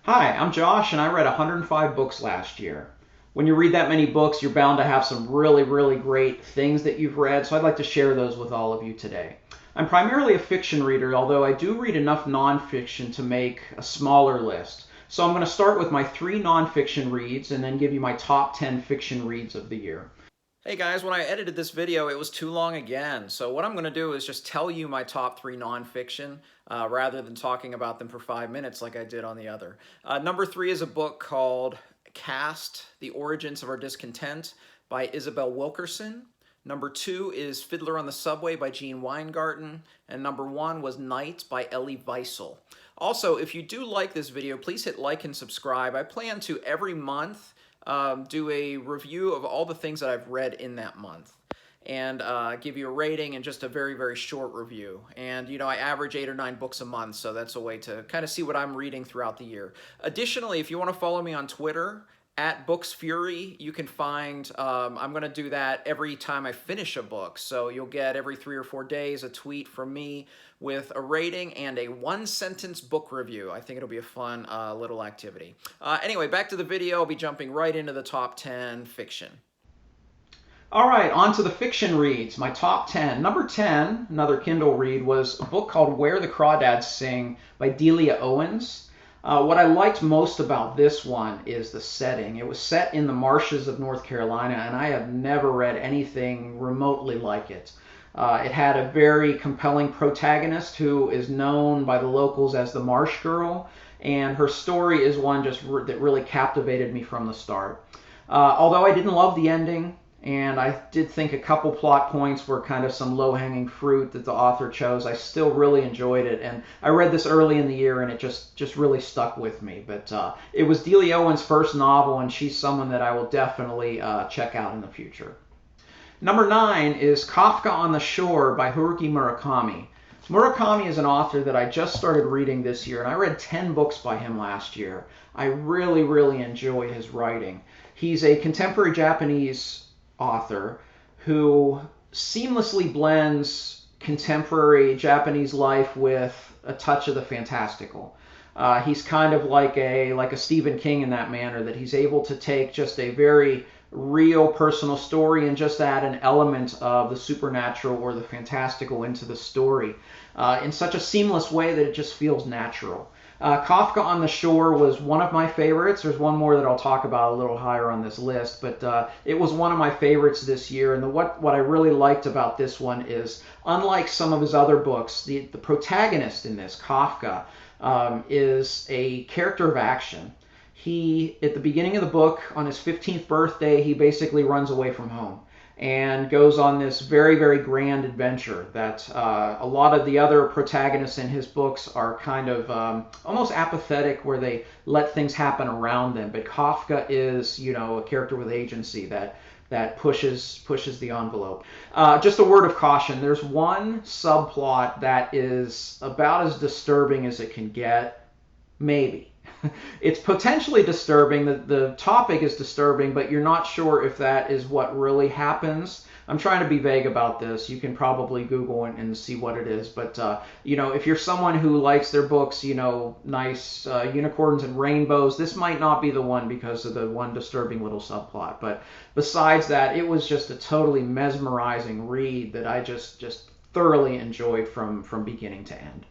Hi, I'm Josh, and I read 105 books last year. When you read that many books, you're bound to have some really great things that you've read, so I'd like to share those with all of you today. I'm primarily a fiction reader, although I do read enough nonfiction to make a smaller list. So I'm going to start with my 3 nonfiction reads and then give you my top 10 fiction reads of the year. Hey guys, when I edited this video, it was too long again. So what I'm going to do is just tell you my top 3 nonfiction rather than talking about them for 5 minutes like I did on the other. Number 3 is a book called Caste, The Origins of Our Discontent by Isabel Wilkerson. Number 2 is Fiddler on the Subway by Gene Weingarten. And number 1 was Night by Elie Wiesel. Also, if you do like this video, please hit like and subscribe. I plan to every month do a review of all the things that I've read in that month and give you a rating and just a very short review. And you know, I average 8 or 9 books a month, so that's a way to kind of see what I'm reading throughout the year. Additionally, if you want to follow me on Twitter at Books Fury, you can find, I'm going to do that every time I finish a book. So you'll get every 3 or 4 days a tweet from me with a rating and a 1-sentence book review. I think it'll be a fun little activity. Anyway, back to the video. I'll be jumping right into the top 10 fiction. All right, on to the fiction reads, my top 10. Number 10, another Kindle read, was a book called Where the Crawdads Sing by Delia Owens. What I liked most about this one is the setting. It was set in the marshes of North Carolina, and I have never read anything remotely like it. It had a very compelling protagonist who is known by the locals as the Marsh Girl, and her story is one that really captivated me from the start. Although I didn't love the ending, and I did think a couple plot points were kind of some low-hanging fruit that the author chose, I still really enjoyed it. And I read this early in the year, and it just really stuck with me. But it was Delia Owens' first novel, and she's someone that I will definitely check out in the future. Number 9 is Kafka on the Shore by Haruki Murakami. Murakami is an author that I just started reading this year, and I read 10 books by him last year. I really enjoy his writing. He's a contemporary Japanese author who seamlessly blends contemporary Japanese life with a touch of the fantastical. He's kind of like a Stephen King in that manner, that he's able to take just a very real personal story and just add an element of the supernatural or the fantastical into the story in such a seamless way that it just feels natural. Kafka on the Shore was one of my favorites. There's one more that I'll talk about a little higher on this list, but it was one of my favorites this year. And what I really liked about this one is, unlike some of his other books, the protagonist in this, Kafka, is a character of action. He, at the beginning of the book, on his 15th birthday, he basically runs away from home and goes on this very grand adventure that a lot of the other protagonists in his books are kind of almost apathetic, where they let things happen around them. But Kafka is, you know, a character with agency that pushes the envelope. Just a word of caution: there's one subplot that is about as disturbing as it can get, maybe. It's potentially disturbing. The topic is disturbing, but you're not sure if that is what really happens. I'm trying to be vague about this. You can probably Google and see what it is. But, you know, if you're someone who likes their books, you know, nice unicorns and rainbows, this might not be the one because of the one disturbing little subplot. But besides that, it was just a totally mesmerizing read that I just thoroughly enjoyed from beginning to end.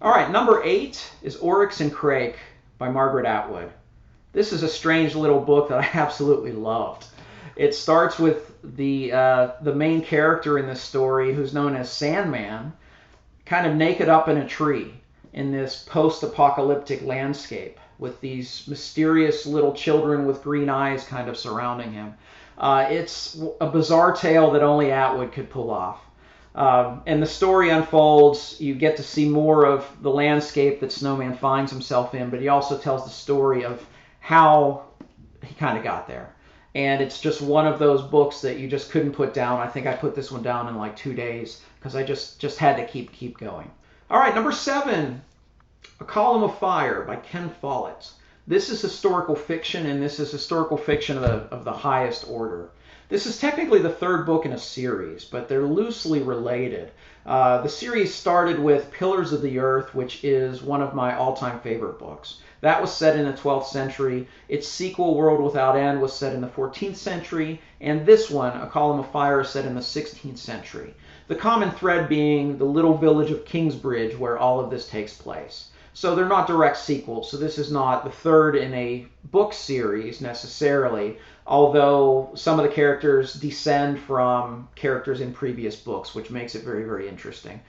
All right, number 8 is Oryx and Craig by Margaret Atwood. This is a strange little book that I absolutely loved. It starts with the main character in this story, who's known as Sandman, kind of naked up in a tree in this post-apocalyptic landscape with these mysterious little children with green eyes kind of surrounding him. It's a bizarre tale that only Atwood could pull off. And the story unfolds. You get to see more of the landscape that Snowman finds himself in, but he also tells the story of how he kind of got there. And it's just one of those books that you just couldn't put down. I think I put this one down in like 2 days because I just had to keep going. All right, number 7, A Column of Fire by Ken Follett. This is historical fiction, and this is historical fiction of the highest order. This is technically the third book in a series, but they're loosely related. The series started with Pillars of the Earth, which is one of my all-time favorite books. That was set in the 12th century. Its sequel, World Without End, was set in the 14th century. And this one, A Column of Fire, is set in the 16th century. The common thread being the little village of Kingsbridge, where all of this takes place. So they're not direct sequels. So this is not the third in a book series necessarily, although some of the characters descend from characters in previous books, which makes it very, very interesting.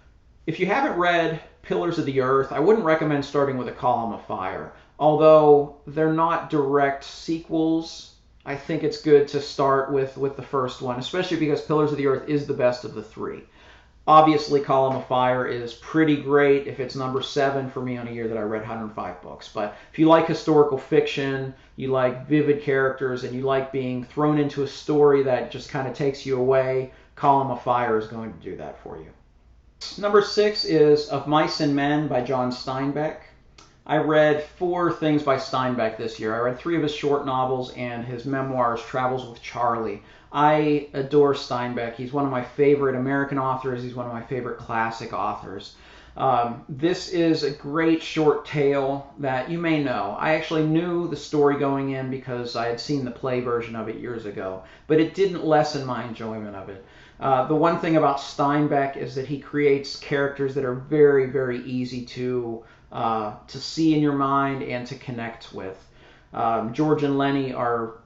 If you haven't read Pillars of the Earth, I wouldn't recommend starting with A Column of Fire. Although they're not direct sequels, I think it's good to start with the first one, especially because Pillars of the Earth is the best of the three. Obviously, Column of Fire is pretty great if it's number 7 for me on a year that I read 105 books. But if you like historical fiction, you like vivid characters, and you like being thrown into a story that just kind of takes you away, Column of Fire is going to do that for you. Number 6 is Of Mice and Men by John Steinbeck. I read 4 things by Steinbeck this year. I read 3 of his short novels and his memoirs, Travels with Charlie. I adore Steinbeck. He's one of my favorite American authors. He's one of my favorite classic authors. This is a great short tale that you may know. I actually knew the story going in because I had seen the play version of it years ago, but it didn't lessen my enjoyment of it. The one thing about Steinbeck is that he creates characters that are very, very easy to see in your mind and to connect with. George and Lenny are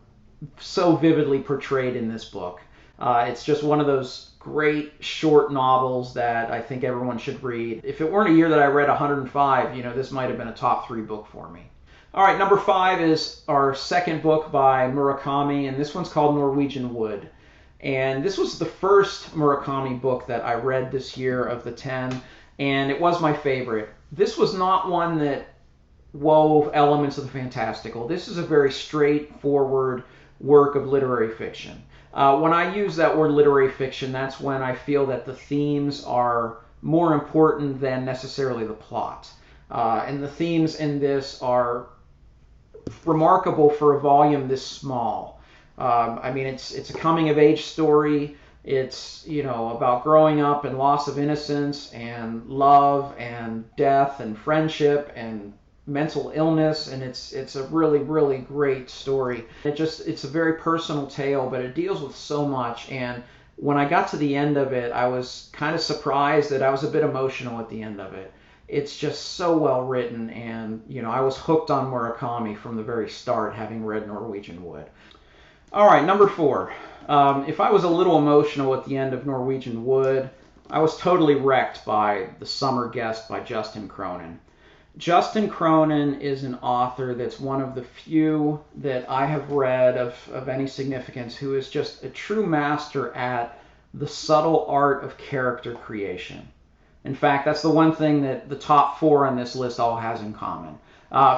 so vividly portrayed in this book. It's just one of those great short novels that I think everyone should read. If it weren't a year that I read 105, this might have been a top 3 book for me. All right, number 5 is our second book by Murakami, and this one's called Norwegian Wood. And this was the first Murakami book that I read this year of the 10, and it was my favorite. This was not one that wove elements of the fantastical. This is a very straightforward work of literary fiction. When I use that word literary fiction, that's when I feel that the themes are more important than necessarily the plot. And the themes in this are remarkable for a volume this small. I mean, it's a coming-of-age story. It's, about growing up and loss of innocence and love and death and friendship and mental illness, and it's a really, really great story. It's a very personal tale, but it deals with so much, and when I got to the end of it, I was kind of surprised that I was a bit emotional at the end of it. It's just so well written, and I was hooked on Murakami from the very start, having read Norwegian Wood. All right, number 4. If I was a little emotional at the end of Norwegian Wood, I was totally wrecked by The Summer Guest by Justin Cronin. Justin Cronin is an author that's one of the few that I have read of any significance who is just a true master at the subtle art of character creation. In fact, that's the one thing that the top 4 on this list all has in common.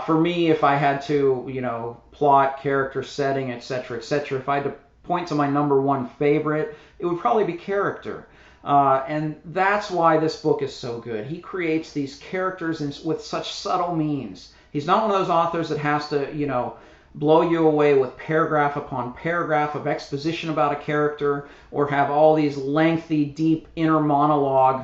For me, if I had to, plot, character, setting, etc., etc., if I had to point to my number 1 favorite, it would probably be character. And that's why this book is so good. He creates these characters with such subtle means. He's not one of those authors that has to, blow you away with paragraph upon paragraph of exposition about a character, or have all these lengthy, deep inner monologue,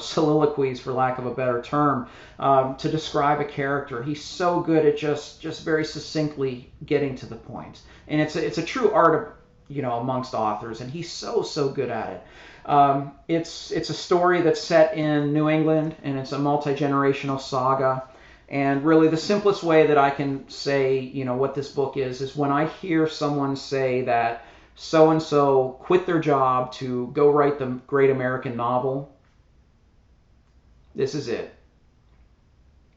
soliloquies, for lack of a better term, to describe a character. He's so good at just very succinctly getting to the point. And it's a true art of, amongst authors, and he's so good at it. It's a story that's set in New England, and it's a multi-generational saga. And really, the simplest way that I can say, what this book is when I hear someone say that so-and-so quit their job to go write the great American novel. This is it.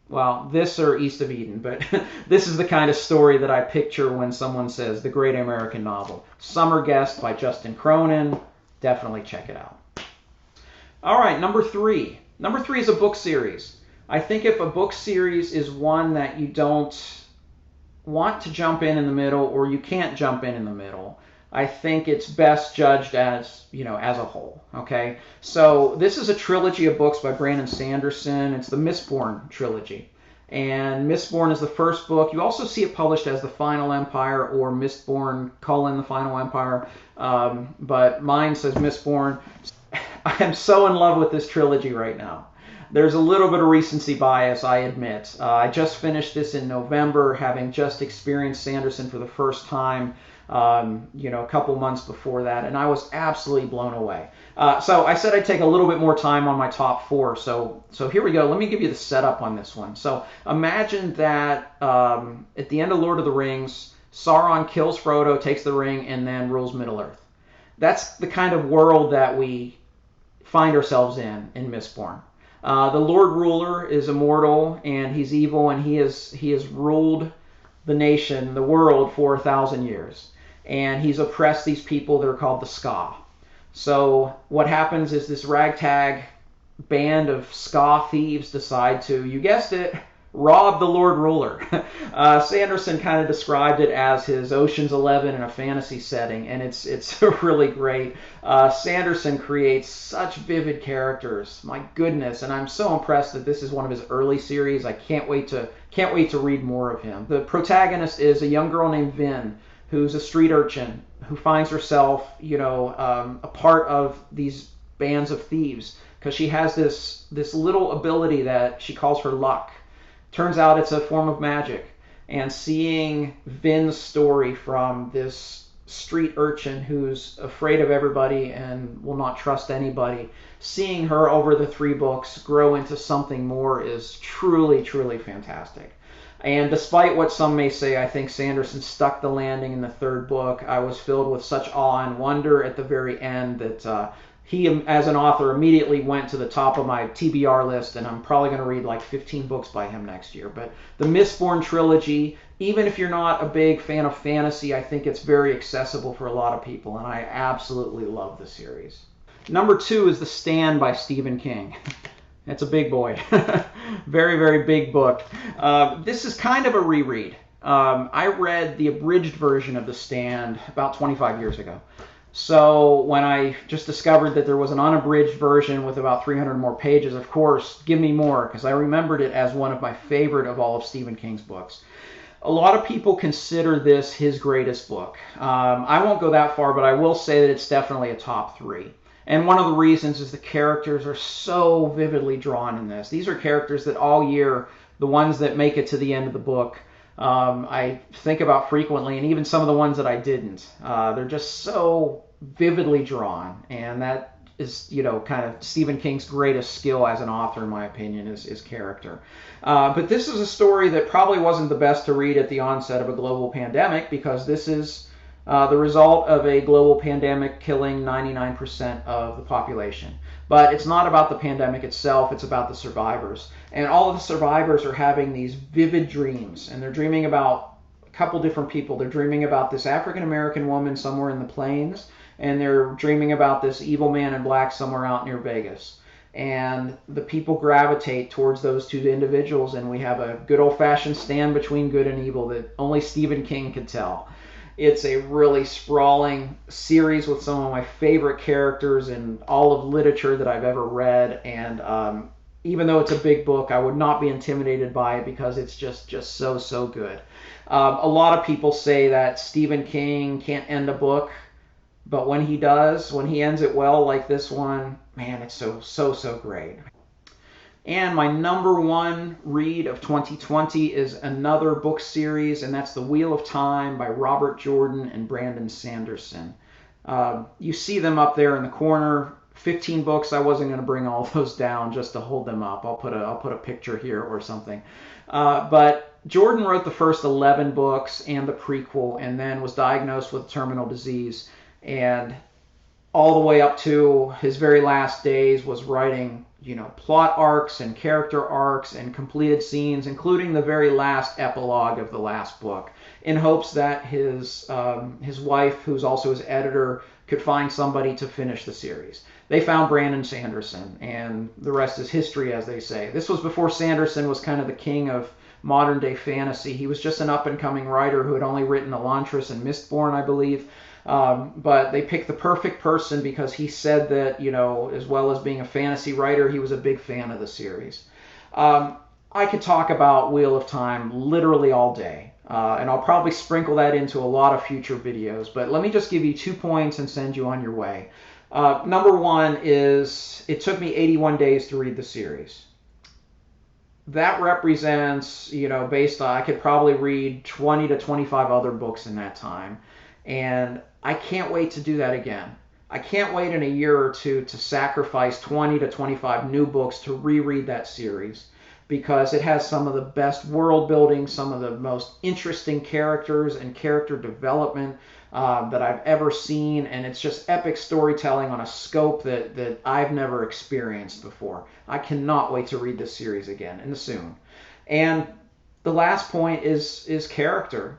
Well, this or East of Eden, but this is the kind of story that I picture when someone says the great American novel. Summer Guest by Justin Cronin. Definitely check it out. All right, number 3. Number 3 is a book series. I think if a book series is one that you don't want to jump in the middle, or you can't jump in the middle, I think it's best judged as, as a whole, okay? So this is a trilogy of books by Brandon Sanderson. It's the Mistborn trilogy. And Mistborn is the first book. You also see it published as The Final Empire or Mistborn: The Final Empire, but mine says Mistborn. I am so in love with this trilogy right now. There's a little bit of recency bias, I admit. I just finished this in November, having just experienced Sanderson for the first time, a couple months before that, and I was absolutely blown away. So I said I'd take a little bit more time on my top four. So here we go. Let me give you the setup on this one. So imagine that at the end of Lord of the Rings, Sauron kills Frodo, takes the ring, and then rules Middle-earth. That's the kind of world that we find ourselves in Mistborn. The Lord Ruler is immortal, and he's evil, and he has ruled the nation, the world, for 1,000 years. And he's oppressed these people that are called the Ska. So what happens is this ragtag band of Ska thieves decide to, you guessed it, rob the Lord Ruler. Sanderson kind of described it as his Ocean's 11 in a fantasy setting, and it's really great. Sanderson creates such vivid characters, my goodness, and I'm so impressed that this is one of his early series. I can't wait to read more of him. The protagonist is a young girl named Vin, who's a street urchin who finds herself, a part of these bands of thieves because she has this little ability that she calls her luck. Turns out it's a form of magic. And seeing Vin's story from this street urchin who's afraid of everybody and will not trust anybody, seeing her over the 3 books grow into something more is truly, truly fantastic. And despite what some may say, I think Sanderson stuck the landing in the 3rd book. I was filled with such awe and wonder at the very end that he, as an author, immediately went to the top of my TBR list, and I'm probably going to read like 15 books by him next year. But the Mistborn trilogy, even if you're not a big fan of fantasy, I think it's very accessible for a lot of people, and I absolutely love the series. Number 2 is The Stand by Stephen King. It's a big boy. Very, very big book. This is kind of a reread. I read the abridged version of The Stand about 25 years ago. So when I just discovered that there was an unabridged version with about 300 more pages, of course, give me more, because I remembered it as one of my favorite of all of Stephen King's books. A lot of people consider this his greatest book. I won't go that far, but I will say that it's definitely a top 3. And one of the reasons is the characters are so vividly drawn in this. These are characters that all year, the ones that make it to the end of the book, I think about frequently, and even some of the ones that I didn't. They're just so vividly drawn, and that is, kind of Stephen King's greatest skill as an author, in my opinion, is character. But this is a story that probably wasn't the best to read at the onset of a global pandemic, because this is the result of a global pandemic killing 99% of the population. But it's not about the pandemic itself, it's about the survivors. And all of the survivors are having these vivid dreams, and they're dreaming about a couple different people. They're dreaming about this African-American woman somewhere in the plains, and they're dreaming about this evil man in black somewhere out near Vegas. And the people gravitate towards those 2 individuals, and we have a good old-fashioned stand between good and evil that only Stephen King could tell. It's a really sprawling series with some of my favorite characters in all of literature that I've ever read, and even though it's a big book, I would not be intimidated by it because it's just so good. A lot of people say that Stephen King can't end a book, but when he does, when he ends it well like this one, man, it's so great. And my number 1 read of 2020 is another book series, and that's The Wheel of Time by Robert Jordan and Brandon Sanderson. You see them up there in the corner. 15 books. I wasn't going to bring all those down just to hold them up. I'll put a picture here or something. But Jordan wrote the first 11 books and the prequel, and then was diagnosed with terminal disease, and all the way up to his very last days was writing, plot arcs and character arcs and completed scenes, including the very last epilogue of the last book, in hopes that his wife, who's also his editor, could find somebody to finish the series. They found Brandon Sanderson, and the rest is history, as they say. This was before Sanderson was kind of the king of modern-day fantasy. He was just an up-and-coming writer who had only written Elantris and Mistborn, I believe. But they picked the perfect person because he said that, as well as being a fantasy writer, he was a big fan of the series. I could talk about Wheel of Time literally all day. And I'll probably sprinkle that into a lot of future videos. But let me just give you 2 points and send you on your way. Number one is it took me 81 days to read the series. That represents, based on, I could probably read 20 to 25 other books in that time. And I can't wait to do that again. I can't wait in a year or two to sacrifice 20 to 25 new books to reread that series, because it has some of the best world building, some of the most interesting characters and character development that I've ever seen, and it's just epic storytelling on a scope that I've never experienced before. I cannot wait to read this series again, and soon. And the last point is character.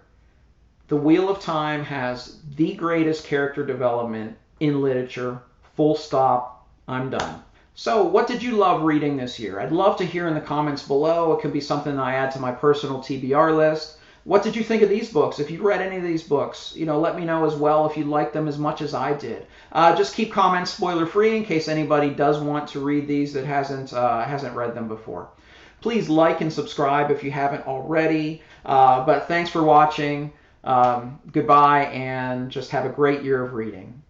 The Wheel of Time has the greatest character development in literature, full stop, I'm done. So what did you love reading this year? I'd love to hear in the comments below. It could be something I add to my personal TBR list. What did you think of these books? If you read any of these books, let me know as well if you liked them as much as I did. Just keep comments spoiler free in case anybody does want to read these that hasn't read them before. Please like and subscribe if you haven't already. But thanks for watching. Goodbye, and just have a great year of reading.